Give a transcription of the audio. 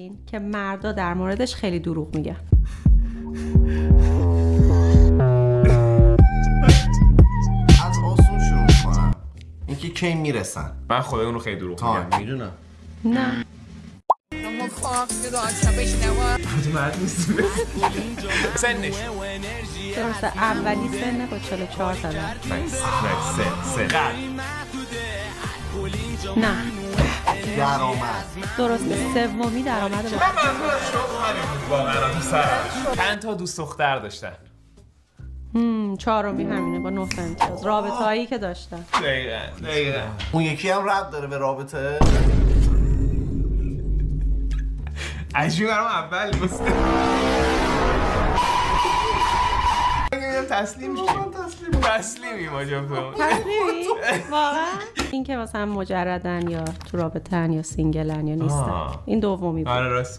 این که مردا در موردش خیلی دروغ میگن. از آسون شروع میکنم. اینکه کی میرسن. من خدای اونو خیلی دروغ میگم. میدونم. نه مرد نیستی سنش درسته، اولی سنه با 44 ساله. سن نه درآمد. درسته، سومی درآمد با واقعا تو سرش. چند تا دوست دختر داشتن؟ چهارمی همینه با 9 امتیاز. رابطه هایی که داشتن. دقیقاً اون یکی هم ربط داره به رابطه. عجیب برام اول نیست. تسلیم شیم. تسلیمیم آجام تو. تسلیمی؟ واقعا؟ این که مثلا مجردن یا تو رابطه‌ن یا سینگلن یا نیستن. این دومی بود. آره راست